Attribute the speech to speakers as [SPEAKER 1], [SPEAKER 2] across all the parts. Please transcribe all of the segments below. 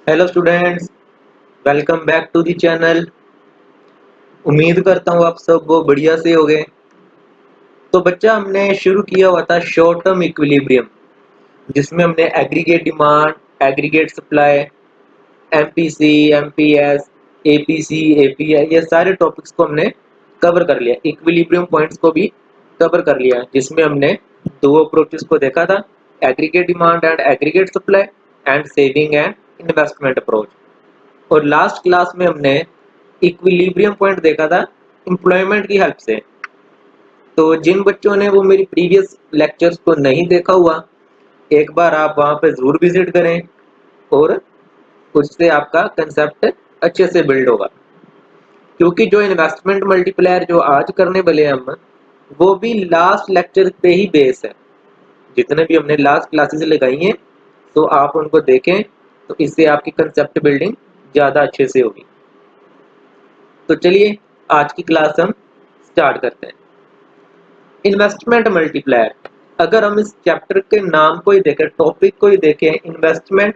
[SPEAKER 1] Hello students, welcome back to the channel. उम्मीद करता हूँ आप सब वो बढ़िया से होंगे। तो बच्चा हमने शुरू किया हुआ था शॉर्ट टर्म इक्विलिब्रियम, जिसमें हमने aggregate demand, aggregate supply, MPC, MPS, APC, API, ये सारे टॉपिक्स को हमने कवर कर लिया। इक्विलिब्रियम पॉइंट्स को भी कवर कर लिया, जिसमें हमने दो अप्रोचेस को देखा था, aggregate demand and aggregate supply and saving and investment approach. और लास्ट क्लास में हमने इक्विलिब्रियम पॉइंट देखा था एम्प्लॉयमेंट की हेल्प से। तो जिन बच्चों ने वो मेरी प्रीवियस लेक्चर्स को नहीं देखा हुआ, एक बार आप वहां पे जरूर विजिट करें और उससे आपका कंसेप्ट अच्छे से बिल्ड होगा। क्योंकि जो इन्वेस्टमेंट मल्टीप्लायर जो आज करने वाले हैं हम, वो भी लास्ट लेक्चर पे ही बेस है। जितने भी हमने लास्ट क्लासेस लगाई हैं, तो आप उनको देखें, तो इससे आपकी कंसेप्ट बिल्डिंग ज़्यादा अच्छे से होगी। तो चलिए आज की क्लास हम स्टार्ट करते हैं। इन्वेस्टमेंट मल्टीप्लायर, अगर हम इस चैप्टर के नाम को ही देखें, टॉपिक को ही देखें, इन्वेस्टमेंट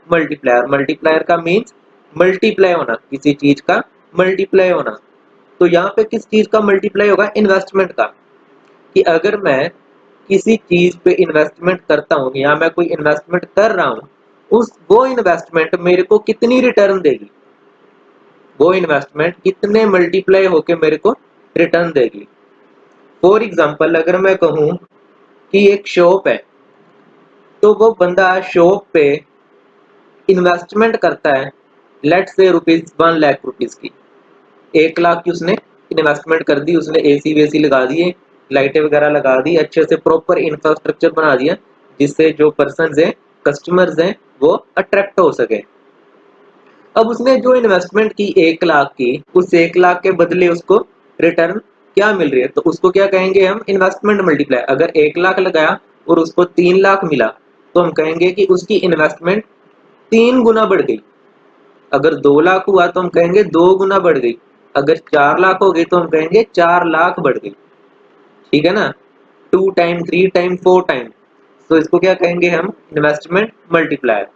[SPEAKER 1] मल्टीप्लायर, मल्टीप्लायर का मीन्स मल्टीप्लाई होना, किसी चीज का मल्टीप्लाई होना। तो यहाँ पे किस चीज का मल्टीप्लाई होगा? इन्वेस्टमेंट का। कि अगर मैं किसी चीज पे इन्वेस्टमेंट करता हूँ या मैं कोई इन्वेस्टमेंट कर रहा हूँ, उस वो इन्वेस्टमेंट मेरे को कितनी रिटर्न देगी, वो इन्वेस्टमेंट कितने मल्टीप्लाई होके मेरे को रिटर्न देगी। फॉर एग्जाम्पल, अगर मैं कहूँ कि एक शॉप है, तो वो बंदा शॉप पे इन्वेस्टमेंट करता है, लेट से ₹1,00,000 की। 1 लाख की उसने इन्वेस्टमेंट कर दी, उसने एसी वेसी लगा दिए, लाइटें वगैरह लगा दी, अच्छे से प्रॉपर इंफ्रास्ट्रक्चर बना दिया, जिससे जो पर्सन हैं, कस्टमर्स हैं, वो अट्रैक्ट हो सके। अब उसने जो इन्वेस्टमेंट की 1 लाख की, उस 1 लाख के बदले उसको रिटर्न क्या मिल रही है? तो उसको क्या कहेंगे हम? Investment multiply. अगर 1 लाख लगाया और उसको 3 लाख मिला, तो हम कहेंगे कि उसकी इन्वेस्टमेंट 3 गुना बढ़ गई। अगर 2 लाख हुआ तो हम कहेंगे 2 गुना बढ़ गई। अगर 4 लाख हो गई तो हम कहेंगे 4 लाख बढ़ गई। ठीक है ना? 2 टाइम, 3 टाइम, 4 टाइम। तो इसको क्या कहेंगे हम? Investment multiplier.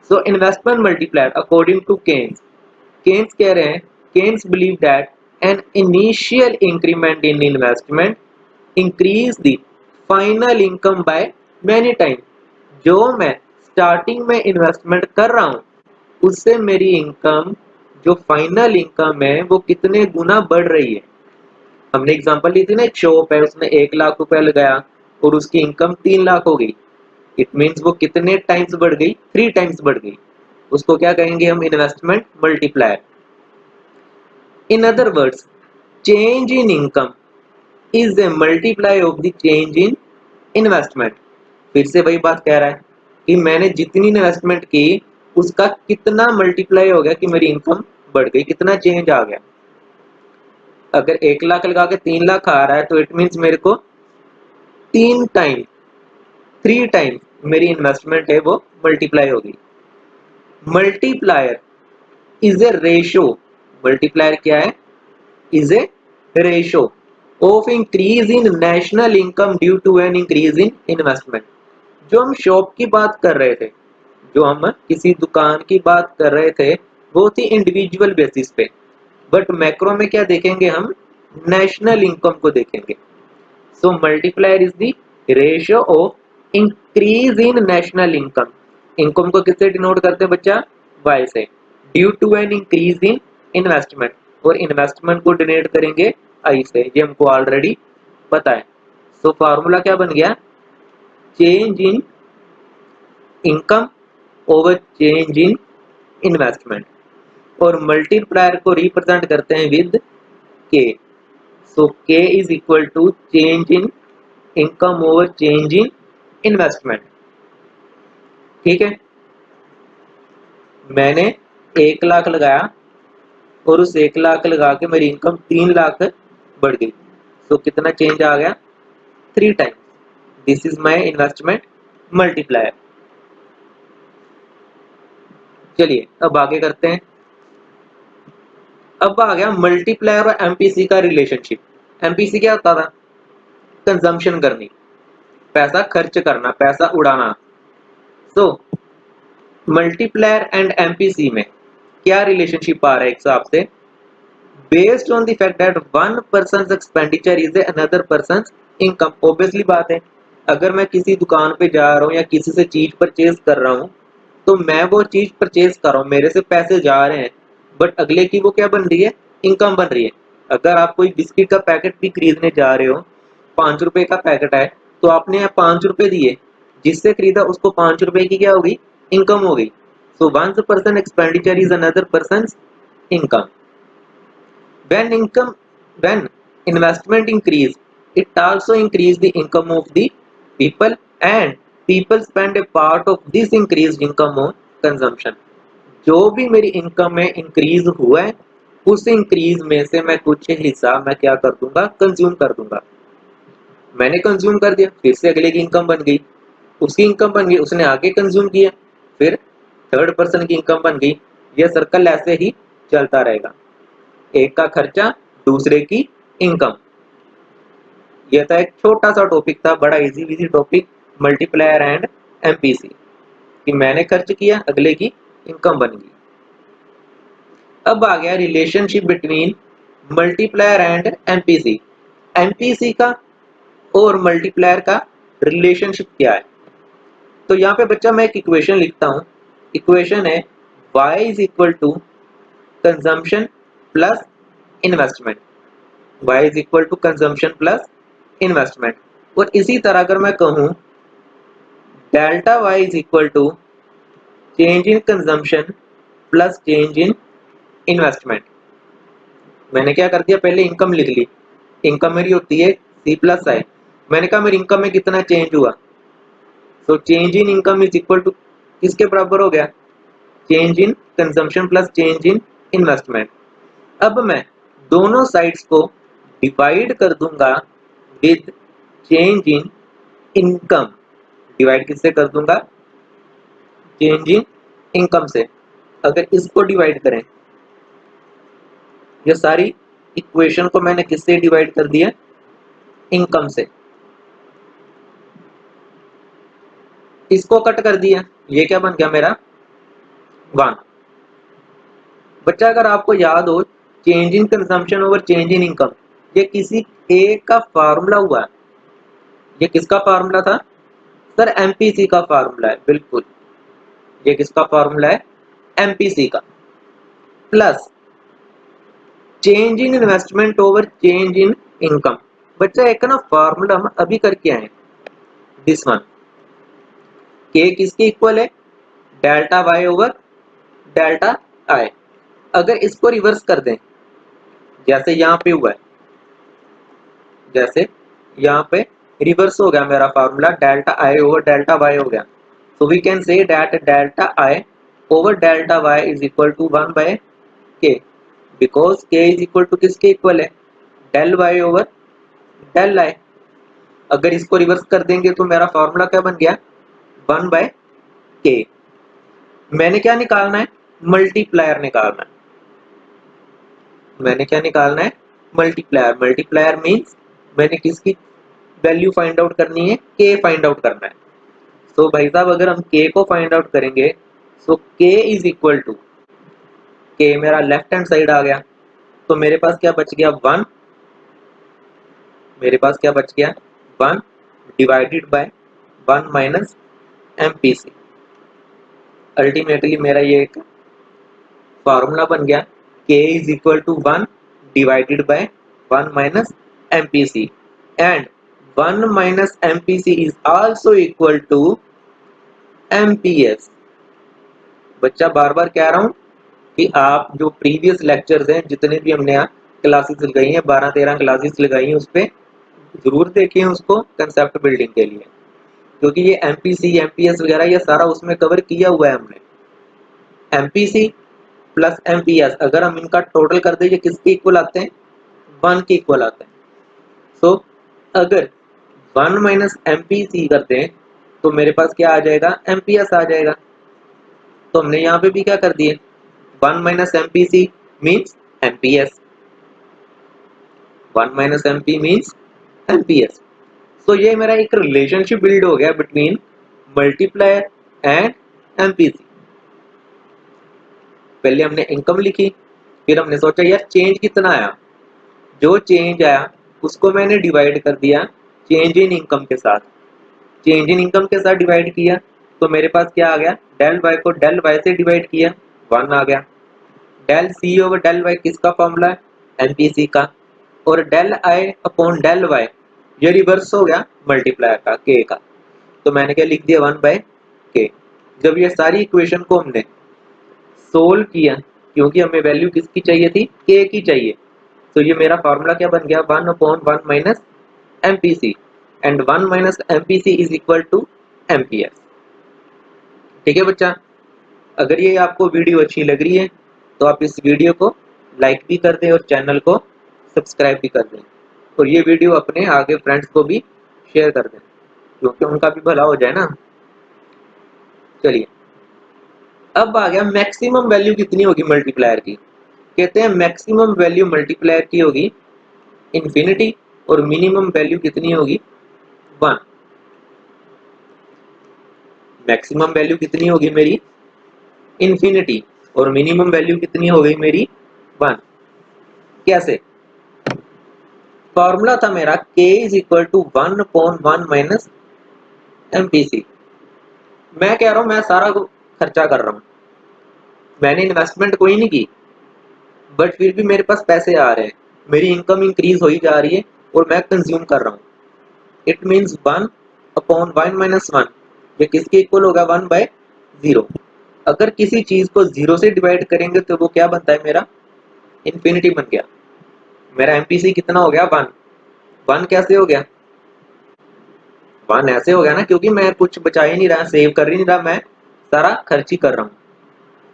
[SPEAKER 1] So investment multiplier according to Keynes, Keynes कह रहे हैं, Keynes believe that an initial increment in investment increase the final income by many time. जो मैं स्टार्टिंग में इन्वेस्टमेंट कर रहा हूँ, उससे मेरी इनकम, जो फाइनल इनकम है, वो कितने गुना बढ़ रही है। हमने एग्जांपल ली थी ना, एक शॉप है, उसने 1 लाख रुपया लगाया और उसकी इनकम 3 लाख हो गई। इट मीन्स वो कितने टाइम्स बढ़ गई? 3 टाइम्स बढ़ गई। उसको क्या कहेंगे हम? Investment multiplier. In other words, change in income is A multiply of the change in investment. फिर से वही बात कह रहा है कि मैंने जितनी इन्वेस्टमेंट की, उसका कितना मल्टीप्लाई हो गया कि मेरी इनकम बढ़ गई, कितना चेंज आ गया। अगर 1 लाख लगा के 3 लाख आ रहा है, तो इट मीन्स मेरे को 3 टाइम, 3 टाइम मेरी इन्वेस्टमेंट है वो मल्टीप्लाई होगी। Multiplier is a ratio, multiplier क्या है? Is a ratio of increase in national income due to an increase in investment. जो हम शॉप की बात कर रहे थे, जो हम किसी दुकान की बात कर रहे थे, वो थी इंडिविजुअल बेसिस पे। बट मैक्रो में क्या देखेंगे हम? नेशनल इनकम को देखेंगे। So multiplier is the ratio of increase in national income. Income को किससे डिनोट करते हैं बच्चा? वाई से। Due to an increase in investment, और इन्वेस्टमेंट को डिनोट करेंगे आई से। ये हमको ऑलरेडी पता है। सो फार्मूला क्या बन गया? Change in income over change in investment. और मल्टीप्लायर को रिप्रेजेंट करते हैं with K. So K is equal to change in income over change in investment. ठीक है? मैंने 1 लाख लगाया और उस 1 लाख लगा के मेरी इनकम 3 लाख बढ़ गई। सो कितना चेंज आ गया? 3 times. This is my investment multiplier. चलिए अब आगे करते हैं। अब आ गया मल्टीप्लायर और एमपीसी का रिलेशनशिप। एमपीसी क्या होता था? कंजम्पशन करनी, पैसा खर्च करना, पैसा उड़ाना। सो मल्टीप्लायर एंड एमपीसी में क्या रिलेशनशिप आ रहा है एक हिसाब से, based on the fact that one person expenditure is another person income. Obviously बात है, अगर मैं किसी दुकान पे जा रहा हूँ या किसी से चीज परचेज कर रहा हूँ, तो मैं वो चीज परचेज कर रहा हूँ, मेरे से पैसे जा रहे हैं, बट अगले की वो क्या बन रही है, इनकम बन रही है। अगर आप कोई बिस्किट का पैकेट भी खरीदने जा रहे हो, 5 रुपए का पैकेट है, तो आपने यहाँ 5 रुपए दिए, जिससे खरीदा उसको 5 रुपए की क्या होगी, इनकम हो गई। So one person expenditure is another person income. When income, when investment increase, it also increase the income of the people, and people spend a part of this increased income on consumption। जो भी मेरी income में increase हुआ है, उस increase में से मैं कुछ हिस्सा मैं क्या कर दूंगा, कंज्यूम कर दूंगा। मैंने कंज्यूम कर दिया, फिर से अगले की इनकम बन गई, उसकी इनकम बन गई, उसने आगे कंज्यूम किया, फिर थर्ड पर्सन की इनकम बन गई। यह सर्कल ऐसे ही चलता रहेगा, एक का खर्चा दूसरे की इनकम। यह था एक छोटा सा टॉपिक था, बड़ा easy easy topic, multiplier and MPC, कि मैंने खर्च किया, अगले की इनकम बन गई। अब आ गया relationship between multiplier and MPC. MPC का और मल्टीप्लायर का रिलेशनशिप क्या है। तो यहाँ पे बच्चा मैं एक इक्वेशन लिखता हूँ। इक्वेशन है y is equal to consumption plus investment. y is equal to consumption plus investment. और इसी तरह अगर मैं कहूँ delta y is equal to change in consumption plus change in investment. मैंने क्या कर दिया, पहले इनकम लिख ली, इनकम मेरी होती है सी प्लस आई। मैंने कहा मेरी इनकम में कितना चेंज हुआ, so change in income is equal to किसके बराबर हो गया, change in consumption plus change in investment. अब मैं दोनों साइड्स को डिवाइड कर दूंगा with change in income. Divide किससे कर दूंगा, चेंज इन इनकम से। अगर इसको डिवाइड करें, ये सारी इक्वेशन को मैंने किससे डिवाइड कर दिया, इनकम से। इसको कट कर दिया, ये क्या बन गया मेरा 1। बच्चा अगर आपको याद हो, change in consumption over change in income, ये किसी एक का फार्मूला हुआ है। ये किसका फार्मूला था सर, एमपीसी का फार्मूला है, बिल्कुल। ये किसका फार्मूला है, एमपीसी का। Plus change in investment over change in income. बच्चा एक ना फार्मूला हम अभी करके आए, दिस वन। के किसके इक्वल है, delta Y over delta I. अगर इसको रिवर्स कर दें, जैसे यहाँ पे हुआ है, जैसे यहाँ पे रिवर्स हो गया मेरा formula, delta I over delta Y हो गया। So we can say that delta I over delta Y is equal to 1 by K, because K is equal to किसके इक्वल है, del Y over del I. अगर इसको reverse कर देंगे तो मेरा फॉर्मूला क्या बन गया, 1 बाय के। मैंने क्या निकालना है, मल्टीप्लायर निकालना है। मैंने क्या निकालना है, मल्टीप्लायर। मल्टीप्लायर मीन्स मैंने किसकी वैल्यू फाइंड आउट करनी है, के फाइंड आउट करना है। सो भाई साहब अगर हम के को फाइंड आउट करेंगे, सो के इज इक्वल टू, के मेरा लेफ्ट हैंड साइड आ गया, तो मेरे पास क्या बच गया 1। मेरे पास क्या बच गया 1 divided by 1 minus MPC. Ultimately मेरा ये एक फार्मूला बन गया, k is equal to 1 divided by 1 minus MPC, and 1 minus MPC is also equal to MPS. बच्चा बार बार कह रहा हूं कि आप जो प्रीवियस लेक्चर्स हैं, जितने भी हमने यहाँ क्लासेस लगाई हैं, 12-13 क्लासेस लगाई हैं, उस पर जरूर देखिए उसको कंसेप्ट बिल्डिंग के लिए, क्योंकि ये एमपीसी एमपीएस वगैरह ये सारा उसमें कवर किया हुआ है हमने। एमपीसी प्लस एमपीएस अगर हम इनका टोटल कर दें, ये किसके इक्वल आते हैं, 1 के इक्वल आते हैं। सो अगर 1 माइनस एमपीसी करते हैं तो मेरे पास क्या आ जाएगा, एमपीएस आ जाएगा। तो हमने यहाँ पे भी क्या कर दिए, 1 minus MPC means MPS, 1 minus MP means MPS. So ये मेरा एक रिलेशनशिप बिल्ड हो गया बिटवीन मल्टीप्लायर एंड एमपीसी। पहले हमने इनकम लिखी, फिर हमने सोचा यार चेंज कितना आया, जो चेंज आया उसको मैंने डिवाइड कर दिया चेंज इन इनकम के साथ। चेंज इन इनकम के साथ डिवाइड किया तो मेरे पास क्या आ गया, डेल वाई को डेल वाई से डिवाइड किया, 1 आ गया। Del C over del Y किसका फॉर्मूला है, एमपीसी का। और del I upon del Y ये रिवर्स हो गया मल्टीप्लायर का, के का। तो मैंने क्या लिख दिया, 1/k। जब ये सारी इक्वेशन को हमने सोल्व किया, क्योंकि हमें वैल्यू किसकी चाहिए थी, के की चाहिए, तो ये मेरा फार्मूला क्या बन गया, 1/1 minus MPC, and 1 minus MPC is equal to MPS. ठीक है बच्चा, अगर ये आपको वीडियो अच्छी लग रही है तो आप इस वीडियो को लाइक भी कर दें और चैनल को सब्सक्राइब भी कर दें, और ये वीडियो अपने आगे फ्रेंड्स को भी शेयर कर दें, क्योंकि उनका भी भला हो जाए ना। चलिए, अब आ गया मैक्सिमम वैल्यू कितनी होगी मल्टीप्लायर की। कहते हैं मैक्सिमम वैल्यू मल्टीप्लायर की होगी इन्फिनिटी, और मिनिमम वैल्यू कितनी होगी, 1। मैक्सिमम वैल्यू कितनी होगी मेरी, इन्फिनिटी, और मिनिमम वैल्यू कितनी हो गई मेरी, 1। कैसे, फॉर्मूला था मेरा k is equal to 1/1 minus MPC. मैं कह रहा हूं मैं सारा खर्चा कर रहा हूं, मैंने इन्वेस्टमेंट कोई नहीं की, बट फिर भी मेरे पास पैसे आ रहे हैं, मेरी इनकम इंक्रीज हो ही जा रही है और मैं कंज्यूम कर रहा हूँ। इट मीन्स 1/1 माइनस 1 ये किसके इक्वल होगा, 1/0। अगर किसी चीज को 0 से डिवाइड करेंगे तो वो क्या बनता है मेरा, इन्फिनिटी बन गया। मेरा एमपीसी कितना हो गया, 1। 1 कैसे हो गया, 1 ऐसे हो गया ना, क्योंकि मैं कुछ बचा ही नहीं रहा, सेव कर ही नहीं रहा, मैं सारा खर्च ही कर रहा हूँ।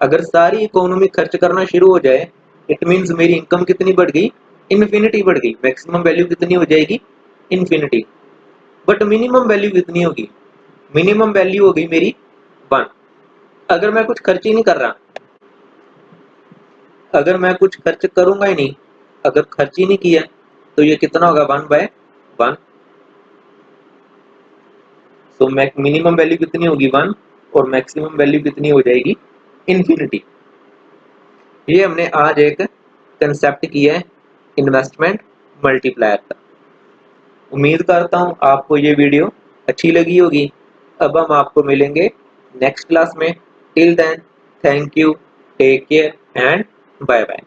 [SPEAKER 1] अगर सारी इकोनॉमी खर्च करना शुरू हो जाए, इट मीन्स मेरी इनकम कितनी बढ़ गई, इन्फिनिटी बढ़ गई। मैक्सिमम वैल्यू कितनी हो जाएगी, इन्फिनिटी। बट मिनिमम वैल्यू कितनी होगी, मिनिमम वैल्यू हो गई मेरी 1। अगर मैं कुछ खर्च ही नहीं कर रहा, अगर मैं कुछ खर्च करूंगा ही नहीं, अगर खर्च ही नहीं किया, तो ये कितना होगा, 1/1। तो मिनिमम वैल्यू कितनी होगी, 1, और मैक्सिमम वैल्यू कितनी हो जाएगी, इन्फिनिटी। ये हमने आज एक कंसेप्ट किया है इन्वेस्टमेंट मल्टीप्लायर का। उम्मीद करता हूँ आपको ये वीडियो अच्छी लगी होगी। अब हम आपको मिलेंगे नेक्स्ट क्लास में। Till then, thank you, take care and bye bye.